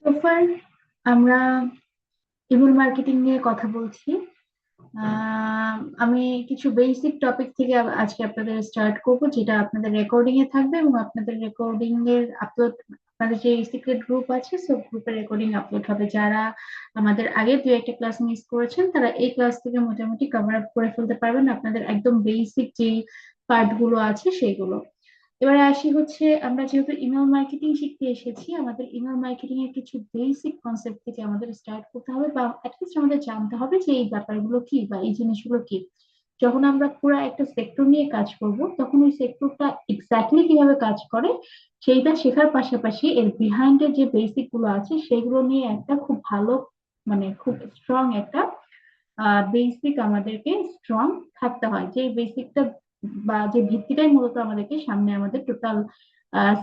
সোফার আমরা email marketing নিয়ে কথা বলছি। আমি কিছু বেসিক টপিক থেকে আজকে আপনাদের স্টার্ট করব, যেটা আপনাদের রেকর্ডিং এ থাকবে এবং আপনাদের রেকর্ডিং এর আপলোড, আপনাদের যে সিক্রেট গ্রুপ আছে সব গ্রুপের রেকর্ডিং আপলোড হবে। যারা আমাদের আগে দু একটা ক্লাস মিস করেছেন তারা এই ক্লাস থেকে মোটামুটি কভার আপ করে ফেলতে পারবেন আপনাদের একদম বেসিক যেই পার্ট গুলো আছে সেইগুলো। এবারে আসি হচ্ছে, আমরা যেহেতু ইমেল মার্কেটিং শিখতে এসেছি, আমাদের ইমেল মার্কেটিং এর কিছু বেসিক কনসেপ্ট থেকে আমাদের স্টার্ট করতে হবে, বা অ্যাটলিস্ট আমাদের জানতে হবে যে এই ব্যাপারগুলো কি বা এই জিনিসগুলো কি। যখন আমরা পুরো একটা সেক্টর নিয়ে কাজ করব, তখন ওই সেক্টরটা এক্স্যাক্টলি কিভাবে কাজ করে সেইটা শেখার পাশাপাশি এর বিহাইন্ড এর যে বেসিক গুলো আছে সেগুলো নিয়ে একটা খুব ভালো, মানে খুব স্ট্রং একটা বেসিক আমাদেরকে স্ট্রং থাকতে হয়। যে বেসিকটা বা যে ভিত্তিটাই মূলত আমাদেরকে সামনে আমাদের টোটাল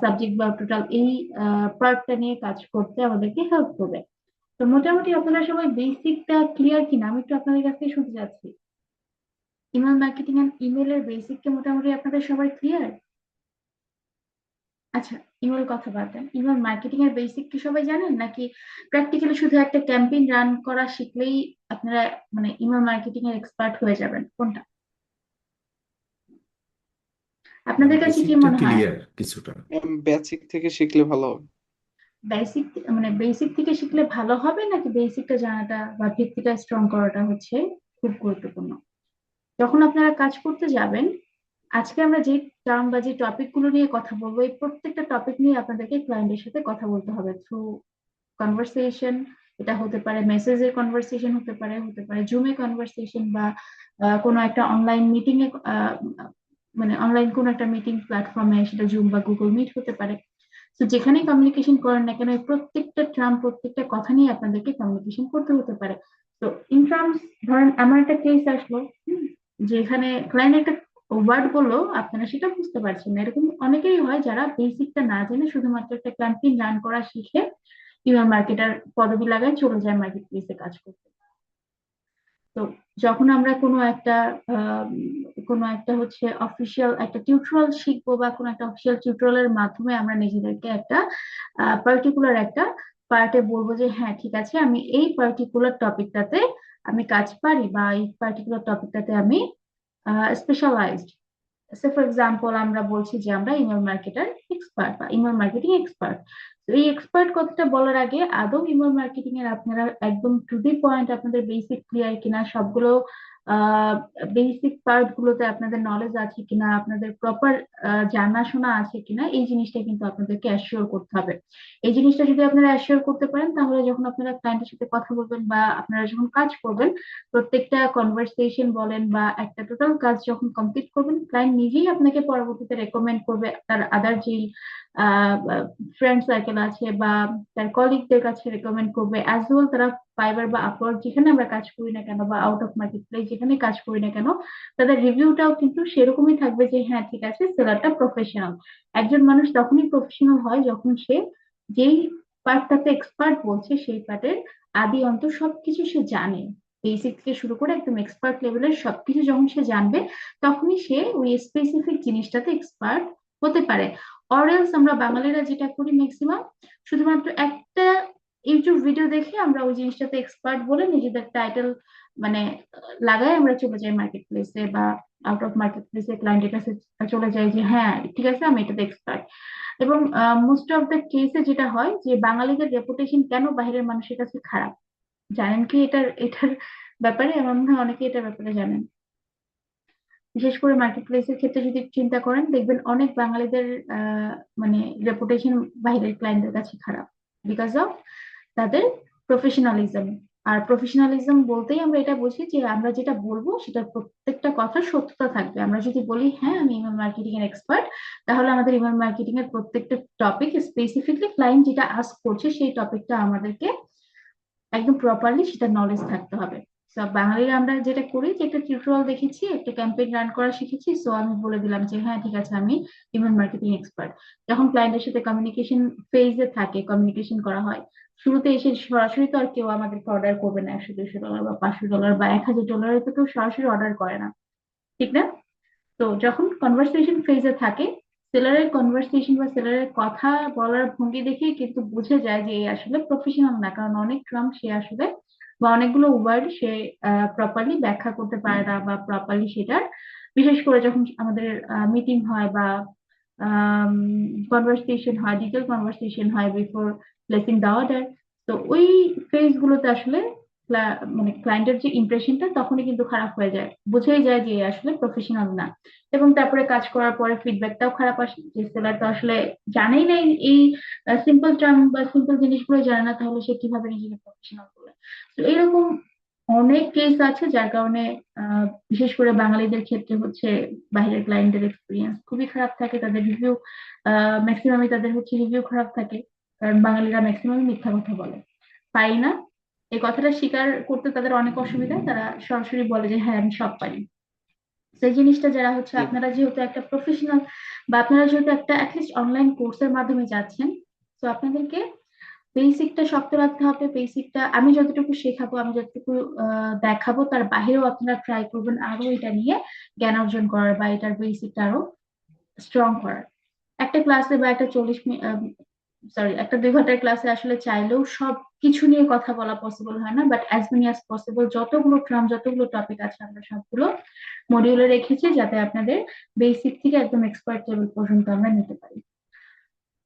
সাবজেক্ট বা টোটাল এই পার্টটা নিয়ে কাজ করতে আমাদেরকে হেল্প করবে। তো মোটামুটি আপনারা সবাই বেসিকটা ক্লিয়ার কিনা, আমি একটু আপনাদের কাছ থেকে শুনতে চাচ্ছি। ইমেল মার্কেটিং এন্ড ইমেলের বেসিকটা মোটামুটি আপনাদের সবাই ক্লিয়ার? আচ্ছা, ইমেল কথা বাদ দেন, ইমেল মার্কেটিং এর বেসিক কি সবাই জানেন, নাকি প্র্যাকটিক্যালি শুধু একটা ক্যাম্পেইন রান করা শিখলেই আপনারা মানে ইমেল মার্কেটিং এর এক্সপার্ট হয়ে যাবেন, কোনটা? আপনাদের কাছে কি বেসিকটা মনে হয়? ক্লিয়ার কিছুটা। বেসিক থেকে শিখলে ভালো হবে। বেসিক, মানে বেসিক থেকে শিখলে ভালো হবে, নাকি বেসিকটা জানাটা বা ভিত্তিটা স্ট্রং করাটা হচ্ছে খুব গুরুত্বপূর্ণ যখন আপনারা কাজ করতে যাবেন? আজকে আমরা যে টার্ম বা যে টপিক গুলো নিয়ে কথা বলবো, এই প্রত্যেকটা টপিক নিয়ে আপনাদেরকে ক্লায়েন্টের সাথে কথা বলতে হবে থ্রু কনভারসেশন। এটা হতে পারে মেসেজের কনভারসেশন, হতে পারে জুমে কনভারসেশন, বা কোনো একটা অনলাইন মিটিং এ, মানে অনলাইন কোনো একটা মিটিং প্ল্যাটফর্মে, সেটা জুম বা গুগল মিট হতে পারে। তো যেখানেই কমিউনিকেশন করেন না কেন, এই প্রত্যেকটা ট্রাম, প্রত্যেকটা কথা নিয়ে আপনাদেরকে কমিউনিকেশন করতে হতে পারে। তো ইন টার্মস, ধরেন আমার একটা কেস আসলো, যেখানে ক্লায়েন্ট একটা ওয়ার্ড বললো, আপনারা সেটা বুঝতে পারছেন না, এরকম অনেকেই হয় যারা বেসিকটা না জেনে শুধুমাত্র একটা ক্যাম্পেইন রান করা শিখে ইমেল মার্কেটার পদবি লাগায় চলে যায় মার্কেট প্লেসে কাজ করতে। তো যখন আমরা আহ, কোনো একটা হচ্ছে অফিসিয়াল একটা টিউটোরিয়াল শিখবো, বা কোনো একটা অফিসিয়াল টিউটোরিয়ালের মাধ্যমে আমরা নিজেদেরকে একটা পার্টিকুলার একটা পার্টে বলবো যে হ্যাঁ ঠিক আছে, আমি এই পার্টিকুলার টপিকটাতে আমি কাজ পারি, বা এই পার্টিকুলার টপিকটাতে আমি স্পেশালাইজড। সে ফর এক্সাম্পল, আমরা বলছি যে আমরা ইমেল মার্কেটার এক্সপার্ট বা ইমেল মার্কেটিং এক্সপার্ট। তো এই এক্সপার্ট কথাটা বলার আগে আদৌ ইমেল মার্কেটিং এর আপনারা একদম টু দি পয়েন্ট আপনাদের বেসিক ক্লিয়ার কিনা, সবগুলো বেসিক পার্ট গুলোতে আপনাদের নলেজ আছে কিনা, আপনাদের প্রপার জানাশোনা আছে কিনা, এই জিনিসটা কিন্তু আপনাদেরকে অ্যাসিওর করতে হবে। এই জিনিসটা যদি আপনারা অ্যাসিওর করতে পারেন, তাহলে যখন আপনারা ক্লায়েন্টের সাথে কথা বলবেন বা আপনারা যখন কাজ করবেন, প্রত্যেকটা কনভারসেশন বলেন বা একটা টোটাল কাজ যখন কমপ্লিট করবেন, ক্লায়েন্ট নিজেই আপনাকে পরবর্তীতে রেকমেন্ড করবে তার আদার যেই ফ্রেন্ড সার্কেল আছে বা তার কলিগদের কাছে রেকমেন্ড করবে, অ্যাজ ওয়েল তারা ফাইবার বা আপওয়ার্ক যেখানে আমরা কাজ করি না কেন, বা আউট অফ মার্কেট প্লেস যেখানে কাজ করি না কেন, তাদের রিভিউটাও কিন্তু সেরকমই থাকবে যে হ্যাঁ ঠিক আছে, সেলারটা প্রফেশনাল। একজন মানুষ তখনই প্রফেশনাল হয় যখন সে যেই পার্টটাতে এক্সপার্ট বলছে সেই পার্টের আদি অন্ত সবকিছু সে জানে। বেসিক থেকে শুরু করে একদম এক্সপার্ট লেভেলের সবকিছু যখন সে জানবে, তখনই সে ওই স্পেসিফিক জিনিসটাতে এক্সপার্ট হতে পারে। অরেলস আমরা বাঙালিরা যেটা করি ম্যাক্সিমাম, শুধুমাত্র একটা ইউটিউব ভিডিও দেখে আমরা ওই জিনিসটাতে এক্সপার্ট বলে নিজেদের টাইটেল মানে লাগাই আমরা চলে যাই মার্কেট প্লেসে, বা আউট অফ মার্কেট প্লেসে ক্লায়েন্টের কাছে চলে যাই যে হ্যাঁ ঠিক আছে আমি এটাতে এক্সপার্ট। এবং মোস্ট অফ দ্য কেসে যেটা হয় যে বাঙালিদের রেপুটেশন কেন বাইরের মানুষের কাছে খারাপ, জানেন কি এটার এটার ব্যাপারে? আমার মনে হয় অনেকে এটার ব্যাপারে জানেন। বিশেষ করে মার্কেট প্লেসের ক্ষেত্রে যদি চিন্তা করেন, দেখবেন অনেক বাঙালিদের আহ মানে রেপুটেশন বাইরের ক্লায়েন্টদের কাছে খারাপ, বিকজ অফ তাদের প্রফেশনালিজম। আর প্রফেশনালিজম বলতেই আমরা এটা বুঝি যে আমরা যেটা বলবো সেটার প্রত্যেকটা কথার সত্যতা থাকবে। আমরা যদি বলি হ্যাঁ আমি ইমেল মার্কেটিং এর এক্সপার্ট, তাহলে আমাদের ইমেল মার্কেটিং এর প্রত্যেকটা টপিক স্পেসিফিকলি ক্লায়েন্ট যেটা আস্ক করছে সেই টপিকটা আমাদেরকে একদম প্রপারলি সেটা নলেজ থাকতে হবে। সো বাঙালিরা আমরা যেটা করি যে একটা টিউটোরিয়াল দেখেছি, একটা ক্যাম্পেইন রান করা শিখেছি, সো আমি বলে দিলাম যে হ্যাঁ ঠিক আছে আমি ইমেল মার্কেটিং এক্সপার্ট। যখন ক্লায়েন্টের সাথে কমিউনিকেশন ফেজে থাকে, কমিউনিকেশন করা হয়, শুরুতে এসে সরাসরি তো আর কেউ আমাদেরকে অর্ডার করবে না 100 200 ডলার বা 500 ডলার বা 1000 ডলারে, তো কেউ সরাসরি অর্ডার করে না, ঠিক না? তো যখন কনভারসেশন ফেজে থাকে, সেলারের কনভারসেশন বা সেলারের কথা বলার ভঙ্গি দেখে কিন্তু বুঝে যায় যে এ আসলে প্রফেশনাল না, কারণ অনেক টার্ম সে আসলে বা অনেকগুলো ওয়ার্ড সে প্রপারলি ব্যাখ্যা করতে পারে না বা প্রপারলি সেটার, বিশেষ করে যখন আমাদের মিটিং হয় বা কনভারসেশন হয়, ডিটেল কনভারসেশন হয় বিফোর প্লেসিং দ্য অর্ডার। তো ওই ফেজ গুলোতে আসলে মানে ক্লায়েন্টের যে ইমপ্রেশনটা তখনই কিন্তু খারাপ হয়ে যায়, বুঝেই যায় যে এ আসলে প্রফেশনাল না। এবং তারপরে কাজ করার পরে ফিডব্যাকটাও খারাপ আসে যে সেলার তো আসলে জানেই না এই সিম্পল টার্ম বা সিম্পল জিনিসগুলো জানে না, তাহলে সে কিভাবে নিজেকে প্রফেশনাল করবে। তো এইরকম অনেক কেস আছে, যার কারণে বিশেষ করে বাঙালিদের ক্ষেত্রে হচ্ছে বাইরের ক্লায়েন্টের এক্সপিরিয়েন্স খুবই খারাপ থাকে, তাদের রিভিউ ম্যাক্সিমামই তাদের হচ্ছে রিভিউ খারাপ থাকে, কারণ বাঙালিরা ম্যাক্সিমাম মিথ্যা কথা বলে। পারি না এই কথাটা স্বীকার করতে তাদের অনেক অসুবিধা, তারা সরাসরি বলে যে হ্যাঁ আমি সব পারি। সেই জিনিসটা যারা হচ্ছে, জি আপনারা যেহেতু একটা প্রফেশনাল বা আপনারা যেহেতু একটা অ্যাটলিস্ট অনলাইন কোর্সের মাধ্যমে যাচ্ছেন, তো আপনাদেরকে বেসিকটা শক্ত রাখতে হবে। বেসিকটা আমি যতটুকু শেখাবো, আমি যতটুকু দেখাবো, তার বাইরেও আপনারা ট্রাই করবেন আরো এটা নিয়ে জ্ঞান অর্জন করার বা এটার বেসিকটা আরো স্ট্রং করার। একটা ক্লাসে বা একটা 40 মিনিট, সরি, একটা 2 ঘন্টার ক্লাসে আসলে চাইলেও সব কিছু নিয়ে কথা বলা পসিবল হয় না, but as many as possible যতগুলো ট্রাম যতগুলো টপিক আছে আমরা সবগুলো মডিউলে রেখেছি, যাতে আপনাদের বেসিক থেকে একদম এক্সপার্ট লেভেল পর্যন্ত আমরা নিতে পারি।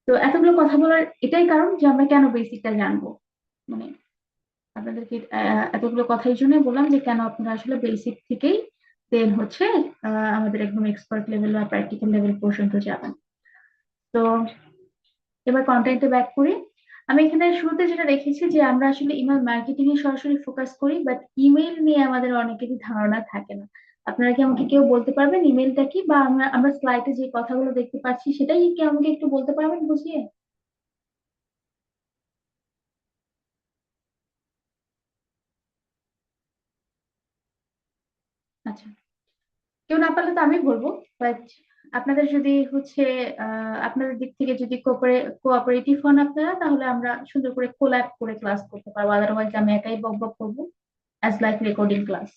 তো এতগুলো কথা বলার এটাই কারণ যে আমরা কেন বেসিকটা জানবো, মানে আপনাদেরকে এতগুলো কথা এই জন্যই বললাম যে কেন আপনারা আসলে বেসিক থেকেই দেন হচ্ছে আমাদের একদম এক্সপার্ট লেভেল বা প্র্যাকটিক্যাল লেভেল পর্যন্ত যাবেন। তো এবার কন্টেন্টে ব্যাক করি। আমি এখানে শুরুতে যেটা রেখেছি যে আমরা আসলে ইমেল মার্কেটিং এ সরাসরি ফোকাস করি, বাট ইমেল নিয়ে আমাদের অনেকেরই ধারণা থাকে না। আপনারা কি আমাকে কেউ বলতে পারবেন ইমেলটা কি, বা আমরা আমরা স্লাইডে যে কথাগুলো দেখতে পাচ্ছি সেটাই কি আমাকে একটু বলতে পারবেন বুঝিয়ে? আচ্ছা, কেউ না পারলে তো আমি বলবো, বাট আপনাদের যদি হচ্ছে আপনাদের দিক থেকে যদি কোঅপারেটিভ হন আপনারা, তাহলে আমরা সুন্দর করে কোল্যাব করে ক্লাস করতে পারবো, আদারওয়াইজ আমি একাই বক বক করবো অ্যাজ লাইক রেকর্ডিং ক্লাস।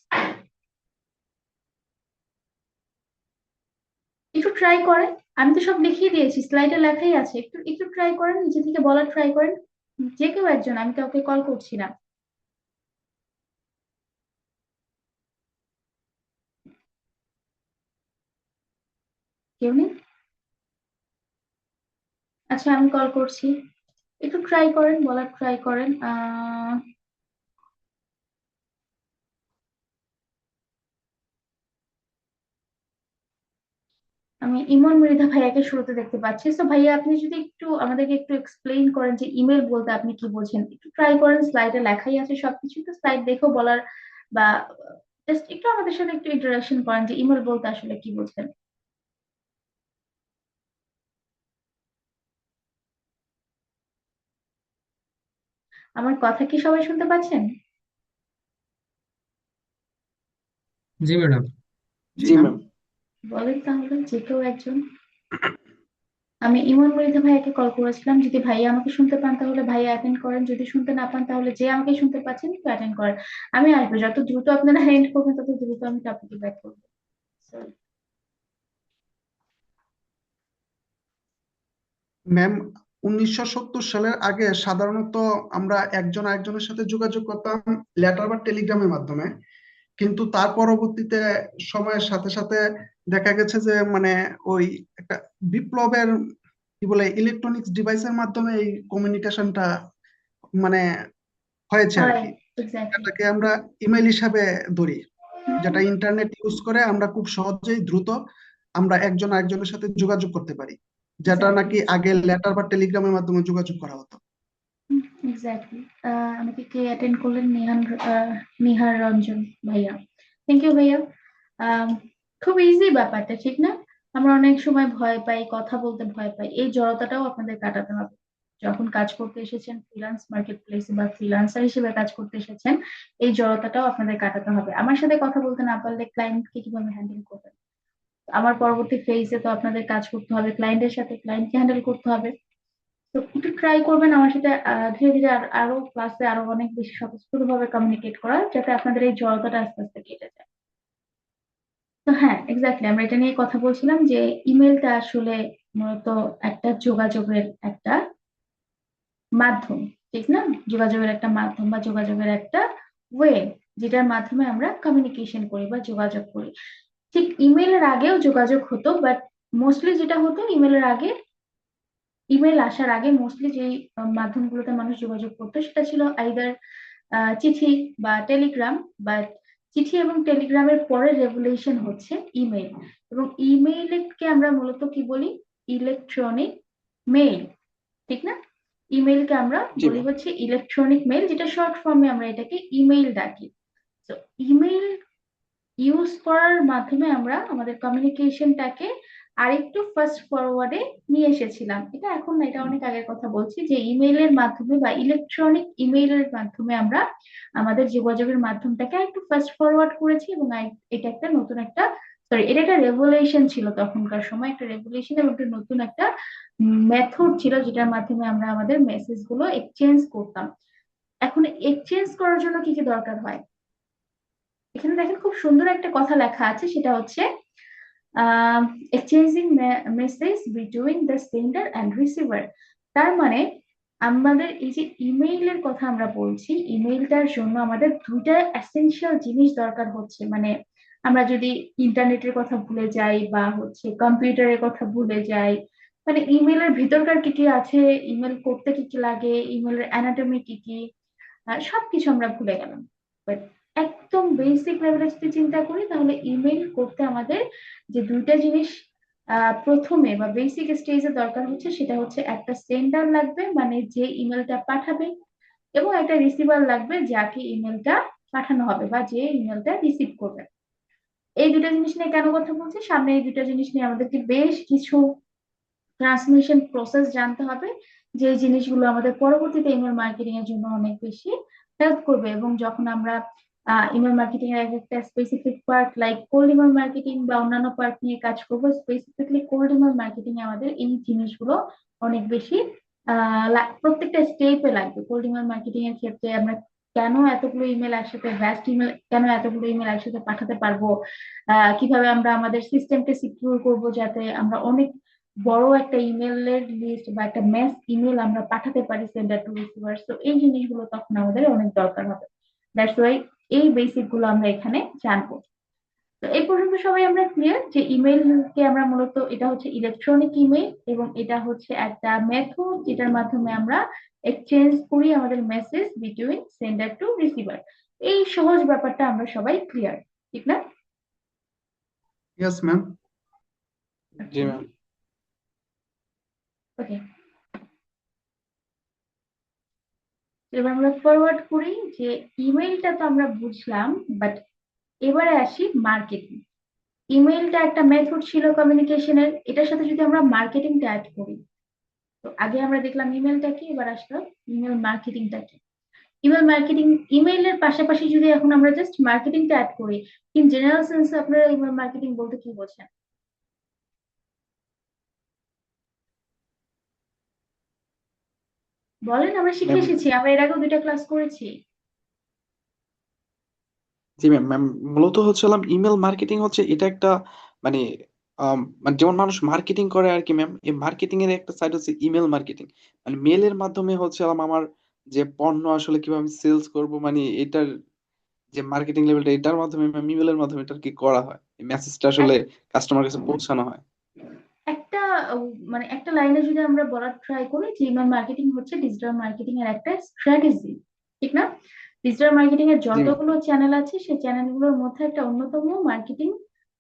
একটু ট্রাই করেন, আমি তো সব লিখিয়ে দিয়েছি, স্লাইডে লেখাই আছে, একটু একটু ট্রাই করেন, নিজে থেকে বলার ট্রাই করেন। যে কেউ একজন, আমি কাউকে কল করছি না। কেউ নেই? আচ্ছা আমি কল করছি, একটু ট্রাই করেন, বলার ট্রাই করেন। আমি ইমন মৃধা ভাইয়াকে শুরুতে দেখতে পাচ্ছি, তো ভাইয়া আপনি যদি একটু আমাদেরকে একটু এক্সপ্লেইন করেন যে ইমেল বলতে আপনি কি বোঝেন, একটু ট্রাই করেন, স্লাইডে লেখাই আছে সবকিছু, তো স্লাইড দেখেও বলার বা জাস্ট একটু আমাদের সাথে একটু ইন্টারাকশন করেন যে ইমেল বলতে আসলে কি বোঝেন। আমার কথা কি সবাই শুনতে পাচ্ছেন? জি ম্যাডাম। জি জি ম্যাম। ম্যাম। বলেন তাহলে যে কেউ একজন। আমি ইমন মৃধা ভাইয়াকে কল করেছিলাম, যদি ভাইয়া আমাকে শুনতে পান তাহলে ভাইয়া অ্যাটেন্ড করেন, যদি শুনতে না পান তাহলে যে আমাকে শুনতে পাচ্ছেন একটু অ্যাটেন্ড করেন। আমি আসবো, যত দ্রুত আপনারা এন্ড করবেন তত দ্রুত আমি টপিকে ব্যাক করবো। Sorry. ম্যাম, 1970 সালের আগে সাধারণত আমরা একজন আরেকজনের সাথে যোগাযোগ করতাম লেটার বা টেলিগ্রামের মাধ্যমে। কিন্তু তার পরবর্তীতে সময়ের সাথে সাথে দেখা গেছে যে মানে ওই একটা বিপ্লবের কি বলে ইলেকট্রনিক্স ডিভাইসের মাধ্যমে এই কমিউনিকেশনটা মানে হয়েছে আর হয়, কি। এক্স্যাক্টলি। এটাকে আমরা ইমেল হিসাবে ধরি, যেটা ইন্টারনেট ইউজ করে আমরা খুব সহজেই দ্রুত আমরা একজন আরেকজনের সাথে যোগাযোগ করতে পারি, যেটা এক্স্যাক্টলি। নাকি আগে লেটার বা টেলিগ্রামের মাধ্যমে যোগাযোগ করা হতো। এক্স্যাক্টলি। আমাকে কে অ্যাটেন্ড করলেন? নিহার রঞ্জন ভাইয়া। থ্যাংক ইউ ভাইয়া। আহ, খুব ইজি ব্যাপারটা, ঠিক না? আমরা অনেক সময় ভয় পাই, কথা বলতে ভয় পাই, এই জড়তাটাও আপনাদের কাটাতে হবে। যখন কাজ করতে এসেছেন ফ্রিল্যান্স মার্কেট প্লেসে বা ফ্রিল্যান্সার হিসেবে কাজ করতে এসেছেন, এই জড়তাটাও আপনাদের কাটাতে হবে। আমার সাথে কথা বলতে না পারলে ক্লায়েন্টকে কিভাবে হ্যান্ডেল করবেন? আমার পরবর্তী ফেজে তো আপনাদের কাজ করতে হবে ক্লায়েন্টের সাথে, ক্লায়েন্টকে হ্যান্ডেল করতে হবে। তো একটু ট্রাই করবেন আমার সাথে ধীরে ধীরে আরো ক্লাসে আরো অনেক বেশি স্বতঃস্ফূর্ত ভাবে কমিউনিকেট করা, যাতে আপনাদের এই জড়তাটা আস্তে আস্তে কেটে যায়। তো হ্যাঁ, এক্স্যাক্টলি আমরা এটা নিয়ে কথা বলছিলাম যে ইমেলটা আসলে মূলত একটা যোগাযোগের একটা মাধ্যম, ঠিক না? যোগাযোগের একটা মাধ্যম বা যোগাযোগের একটা ওয়ে, যেটার মাধ্যমে আমরা কমিউনিকেশন করি বা যোগাযোগ করি। ঠিক ইমেলের আগেও যোগাযোগ হতো, বাট মোস্টলি যেটা হতো ইমেলের আগে, ইমেল আসার আগে মোস্টলি যেই মাধ্যমগুলোতে মানুষ যোগাযোগ করতো সেটা ছিল আইদার চিঠি বা টেলিগ্রাম। বাট চিঠি এবং টেলিগ্রামের পরে রেভলিউশন হচ্ছে ইমেল। এবং ইমেইলকে আমরা মূলত কি বলি? ইলেকট্রনিক মেইল, ঠিক না? ইমেইলকে আমরা জি বলি ম্যাম। হচ্ছে ইলেকট্রনিক মেইল, যেটা শর্ট ফর্মে আমরা এটাকে ইমেইল ডাকি। তো ইমেইল ইউজ করার মাধ্যমে আমরা আমাদের কমিউনিকেশনটাকে আরেকটু ফাস্ট ফরওয়ার্ডে নিয়ে এসেছিলাম। এটা এখন না, এটা অনেক আগের কথা বলছি, যে ইমেইলের মাধ্যমে বা ইলেকট্রনিক ইমেইলের মাধ্যমে আমরা আমাদের যোগাযোগের মাধ্যমটাকে একটু ফাস্ট ফরওয়ার্ড করেছি। এবং এটা একটা নতুন একটা, সরি, এটা একটা রেভলিউশন ছিল তখনকার সময়, একটা রেভলিউশন এবং একটা নতুন একটা মেথড ছিল যেটার মাধ্যমে আমরা আমাদের মেসেজ গুলো এক্সচেঞ্জ করতাম। এখন এক্সচেঞ্জ করার জন্য কি কি দরকার হয়? এখানে দেখেন খুব সুন্দর একটা কথা লেখা আছে, সেটা হচ্ছে exchanging message between the sender and receiver. তার মানে আমাদের এই যে ইমেইলের কথা আমরা বলছি, ইমেইলটার জন্য আমাদের দুইটা এসেনশিয়াল জিনিস দরকার হচ্ছে। মানে আমরা যদি ইন্টারনেটের কথা ভুলে যাই বা হচ্ছে কম্পিউটারের কথা ভুলে যাই, মানে ইমেলের ভিতরকার কি কি আছে, ইমেল করতে কি কি লাগে, ইমেলের অ্যানাটমি কি কি, সবকিছু আমরা ভুলে গেলাম। But একদম বেসিক লেভেলে যদি চিন্তা করি, তাহলে ইমেল করতে আমাদের যে দুইটা জিনিস প্রথমে বা বেসিক স্টেজে দরকার হচ্ছে, সেটা হচ্ছে একটা সেন্ডার লাগবে, মানে যে ইমেলটা পাঠাবে, এবং একটা রিসিভার লাগবে, যাকে ইমেলটা পাঠানো হবে বা যে ইমেলটা রিসিভ করবে। এই দুটো জিনিস নিয়ে কেন কথা বলছি? সামনে এই দুটো জিনিস নিয়ে আমাদেরকে বেশ কিছু ট্রান্সমিশন প্রসেস জানতে হবে, যে জিনিসগুলো আমাদের পরবর্তীতে ইমেল মার্কেটিং এর জন্য অনেক বেশি হেল্প করবে। এবং যখন আমরা ইমেল মার্কেটিং এর একটা specific part like cold email marketing বা অন্যান্য পার্ট নিয়ে কাজ করবো, স্পেসিফিকলি কোল্ড ইমেল মার্কেটিং এ আমাদের এই জিনিসগুলো অনেক বেশি প্রত্যেকটা স্টেপে লাগবে। কোল্ড ইমেল মার্কেটিং এর ক্ষেত্রে আমরা কেন এতগুলো ইমেল একসাথে, ভ্যাস্ট ইমেল কেন এতগুলো ইমেল একসাথে পাঠাতে পারবো, কিভাবে আমরা আমাদের সিস্টেমকে সিকিউর করবো যাতে আমরা অনেক বড় একটা ইমেলের লিস্ট বা একটা ম্যাস ইমেল আমরা পাঠাতে পারি সেন্ডার টু রিসিভার। তো এই জিনিসগুলো তখন আমাদের অনেক দরকার হবে। দ্যাটস ওয়াই এই বেসিক গুলো আমরা এখানে জানবো। তো এই পর্যন্ত সবাই আমরা ক্লিয়ার যে ইমেইলকে আমরা মূলত, এটা হচ্ছে ইলেকট্রনিক ইমেইল এবং এটা হচ্ছে একটা মেথড যেটার মাধ্যমে আমরা এক্সচেঞ্জ করি আমাদের message between sender to receiver. এই সহজ ব্যাপারটা আমরা সবাই ক্লিয়ার, ঠিক না? Yes ma'am. জি ম্যাম। ওকে, এবার আমরা ফরওয়ার্ড করি যে ইমেইলটা তো আমরা বুঝলাম, বাট এবারে আসি মার্কেটিং। ইমেইলটা একটা মেথড ছিল কমিউনিকেশনের, এটার সাথে যদি আমরা মার্কেটিংটা অ্যাড করি, তো আগে আমরা দেখলাম ইমেলটা কি, এবার আসলো ইমেল মার্কেটিংটা কি। ইমেল মার্কেটিং, ইমেইলের পাশাপাশি যদি এখন আমরা জাস্ট মার্কেটিংটা অ্যাড করি, ইন জেনারেল সেন্স আপনারা ইমেল মার্কেটিং বলতে কি বোঝেন? বলেন, আমরা শিখে ম্যাম, এসেছি, আমরা এর আগেও দুইটা ক্লাস করেছি। জি ম্যাম। ম্যাম, মূলত হচ্ছিলাম ইমেল মার্কেটিং হচ্ছে এটা একটা মানে মানে যেমন মানুষ মার্কেটিং করে আর কি ম্যাম, এই মার্কেটিং এর একটা সাইড হচ্ছে ইমেল মার্কেটিং। মানে মেলের মাধ্যমে হচ্ছে আমার যে পণ্য আসলে কিভাবে আমি সেলস করব, মানে এটার যে মার্কেটিং লেভেলটা এটার মাধ্যমে ম্যাম, ইমেলের মাধ্যমে এটা কি করা হয়, এই মেসেজটা আসলে কাস্টমার কাছে পৌঁছানো হয়। একটা মানে একটা লাইনে যদি আমরা বলার ট্রাই করি যে ইমেল মার্কেটিং হচ্ছে ডিজিটাল মার্কেটিং এর একটা স্ট্র্যাটেজি, ঠিক না? ডিজিটাল মার্কেটিং এর জি ম্যাম। যতগুলো চ্যানেল আছে সেই চ্যানেলগুলোর মধ্যে একটা অন্যতম মার্কেটিং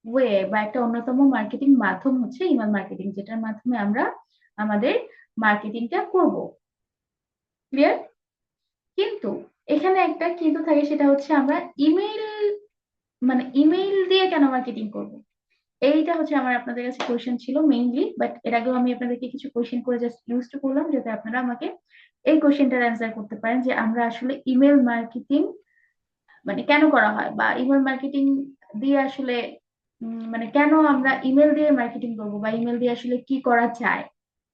ওয়ে বা একটা অন্যতম মার্কেটিং মাধ্যম হচ্ছে ইমেল মার্কেটিং, যেটার মাধ্যমে আমরা আমাদের মার্কেটিংটা করব। ক্লিয়ার? কিন্তু এখানে একটা কিন্তু থাকে, সেটা হচ্ছে আমরা ইমেইল, মানে ইমেইল দিয়ে কেন মার্কেটিং করব? এইটা হচ্ছে আমার আপনাদের কাছে কোয়েশ্চেন ছিল মেইনলি, বাট এর আগেও আমি আপনাদেরকে কিছু কোয়েশ্চেন করে জাস্ট ইউজ করলাম যাতে আপনারা আমাকে এই কোয়েশ্চেনটার অ্যান্সার করতে পারেন, যে আমরা আসলে ইমেল মার্কেটিং মানে কেন করা হয়, বা ইমেল মার্কেটিং দিয়ে আসলে মানে কেন আমরা ইমেল দিয়ে মার্কেটিং করবো, বা ইমেল দিয়ে আসলে কি করা যায়।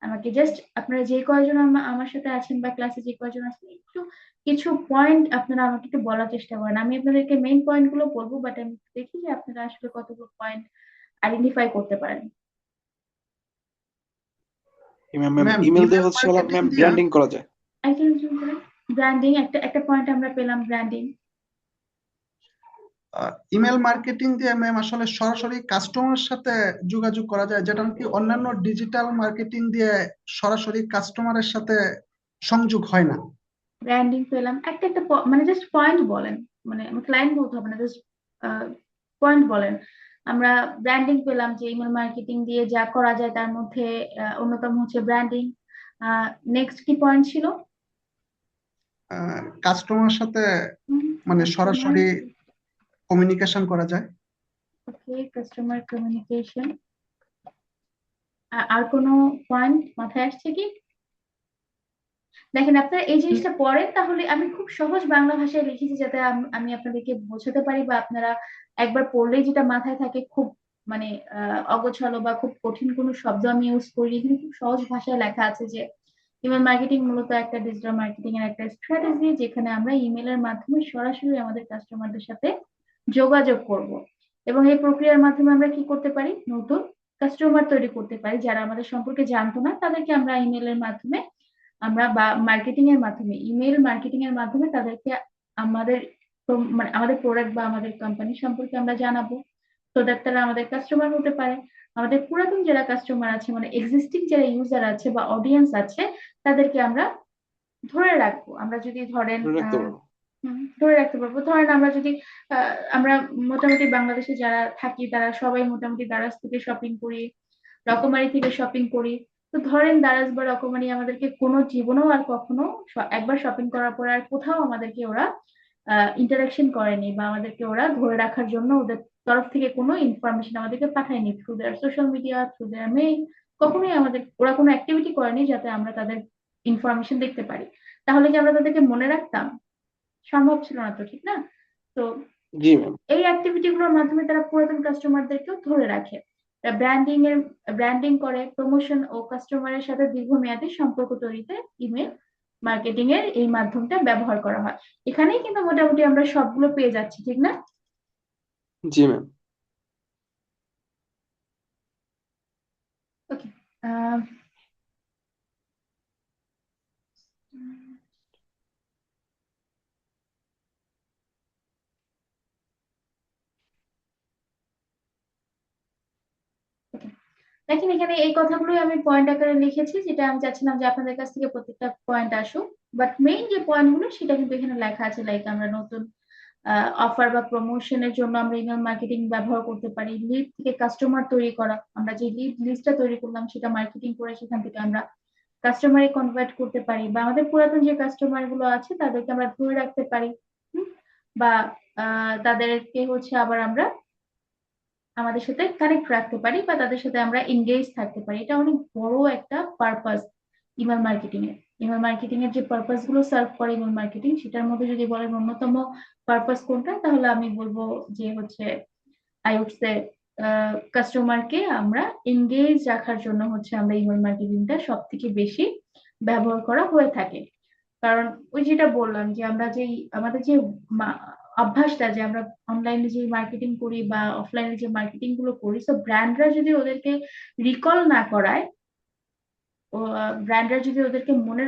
আমাকে জাস্ট আপনারা যে কয়জন আমার সাথে আছেন বা ক্লাসে যে কয়জন আছেন একটু কিছু পয়েন্ট আপনারা আমাকে একটু বলার চেষ্টা করেন। আমি আপনাদেরকে মেইন পয়েন্ট গুলো বলবো, বাট আমি দেখি যে আপনারা আসলে কতগুলো পয়েন্ট আইডেন্টিফাই করতে পারেন। ম্যাম ম্যাম ইমেল দিয়ে ইমেল হচ্ছে মার্কেটিং ম্যাম দিয়া ব্র্যান্ডিং করা যায়। একজন একজন করে ব্র্যান্ডিং, একটা একটা পয়েন্ট আমরা পেলাম, ব্র্যান্ডিং। ইমেল মার্কেটিং দিয়ে ম্যাম আসলে সরাসরি কাস্টমারের সাথে যোগাযোগ করা যায়, যেটা নাকি অন্যান্য ডিজিটাল মার্কেটিং দিয়ে সরাসরি কাস্টমারের সাথে সংযোগ হয় না। ব্র্যান্ডিং পেলাম, একটা একটা মানে জাস্ট পয়েন্ট বলেন, মানে ক্লায়েন্ট বলতে হবে না, জাস্ট পয়েন্ট বলেন। আমরা ব্র্যান্ডিং পেলাম যে ইমেল মার্কেটিং দিয়ে যা করা যায় তার মধ্যে অন্যতম হচ্ছে ব্র্যান্ডিং। নেক্সট কি পয়েন্ট ছিল? কাস্টমারের সাথে মানে কাস্টমার, সরাসরি কমিউনিকেশন করা যায়। ওকে, কাস্টমার কমিউনিকেশন। আর কোনো পয়েন্ট মাথায় আসছে কি? দেখেন আপনারা এই জিনিসটা পড়েন, তাহলে আমি খুব সহজ বাংলা ভাষায় লিখেছি যাতে আমি আপনাদেরকে বোঝাতে পারি, বা আপনারা একবার পড়লেই যেটা মাথায় থাকে, খুব মানে অগোছালো বা খুব কঠিন কোনো শব্দ আমি ইউজ করি, কিন্তু খুব সহজ ভাষায় লেখা আছে যে ইমেল মার্কেটিং মূলত একটা ডিজিটাল মার্কেটিং এর একটা স্ট্র্যাটেজি, যেখানে আমরা ইমেলের মাধ্যমে সরাসরি আমাদের কাস্টমারদের সাথে যোগাযোগ করব। এবং এই প্রক্রিয়ার মাধ্যমে আমরা কি করতে পারি, নতুন কাস্টমার তৈরি করতে পারি। যারা আমাদের সম্পর্কে জানতো না তাদেরকে আমরা ইমেলের মাধ্যমে, আমরা বা মার্কেটিং এর মাধ্যমে, ইমেল মার্কেটিং এর মাধ্যমে তাদেরকে আমাদের মানে আমাদের প্রোডাক্ট বা আমাদের কোম্পানি সম্পর্কে আমরা জানাবো, তো দ্যাট তারা আমাদের কাস্টমার হতে পারে। আমাদের পুরাতন যারা কাস্টমার আছে, মানে এক্সিস্টিং যারা ইউজার আছে বা অডিয়েন্স আছে, তাদেরকে আমরা ধরে রাখবো। আমরা যদি ধরেন ধরে রাখতে পারবো। ধরে রাখতে পারবো। ধরেন আমরা যদি আমরা মোটামুটি বাংলাদেশে যারা থাকি তারা সবাই মোটামুটি দারাজ থেকে শপিং করি, রকমারি থেকে শপিং করি। তো ধরেন দারাজ বা রকমারি আমাদেরকে কোনো জীবনেও আর কখনো একবার শপিং করার পরে আর কোথাও আমাদেরকে ওরা ইন্টারাকশন করেনি, বা আমাদেরকে ওরা ধরে রাখার জন্য ওদের তরফ থেকে কোনো ইনফরমেশন আমাদেরকে পাঠায়নি through their social media, through their mail. কখনোই আমাদের ওরা কোনো অ্যাক্টিভিটি করেনি যাতে আমরা তাদের ইনফরমেশন দেখতে পারি। তাহলে কি আমরা তাদেরকে মনে রাখতাম? সম্ভব ছিল না তো, ঠিক না? তো জি ম্যাম। এই অ্যাক্টিভিটি গুলোর মাধ্যমে তারা পুরাতন কাস্টমারদেরকেও ধরে রাখে। ব্র্যান্ডিং করে, প্রমোশন ও কাস্টমারের সাথে দীর্ঘমেয়াদী সম্পর্ক তৈরিতে ইমেল মার্কেটিং এর এই মাধ্যমটা ব্যবহার করা হয়। এখানেই কিন্তু মোটামুটি আমরা সবগুলো পেয়ে যাচ্ছি, ঠিক না? জি ম্যাম। ওকে। দেখেন এখানে এই কথাগুলোই আমি পয়েন্ট আকারে লিখেছি, যেটা আমি চাচ্ছিলাম যে আপনাদের কাছ থেকে প্রত্যেকটা পয়েন্ট আসুক। বাট মেইন যে পয়েন্টগুলো সেটা কিন্তু এখানে লেখা আছে, লাইক আমরা নতুন অফার বা প্রমোশনের জন্য আমরা ইমেল মার্কেটিং ব্যবহার করতে পারি। লিড থেকে কাস্টমার তৈরি করা, আমরা যে লিড লিস্টটা তৈরি করলাম সেটা মার্কেটিং করে সেখান থেকে আমরা কাস্টমারে কনভার্ট করতে পারি, বা আমাদের পুরাতন যে কাস্টমার গুলো আছে তাদেরকে আমরা ধরে রাখতে পারি। বা তাদেরকে হচ্ছে আবার আমরা আমাদের সাথে কানেক্ট রাখতে পারি, বা তাদের সাথে আমরা এনগেজ থাকতে পারি। এটা অনেক বড় একটা পারপাস ইমেল মার্কেটিং এর। ইমেল মার্কেটিং এর যে পারপাস গুলো সার্ভ করে ইমেল মার্কেটিং, সেটার মধ্যে যদি বলেন অন্যতম পারপাস কোনটা, তাহলে আমি বলবো যে হচ্ছে আই উড সে কাস্টমারকে আমরা এনগেজ রাখার জন্য হচ্ছে আমরা ইমেল মার্কেটিংটা সব থেকে বেশি ব্যবহার করা হয়ে থাকে। কারণ ওই যেটা বললাম যে আমরা যে আমাদের যে অভ্যাসটা যে আমরা অনলাইনে যে মার্কেটিং করি বা অফলাইনে যে মার্কেটিং গুলো করি, তো ব্র্যান্ডরা যদি ওদেরকে রিকল না করায়, ব্র্যান্ডরা যদি ওদেরকে মনে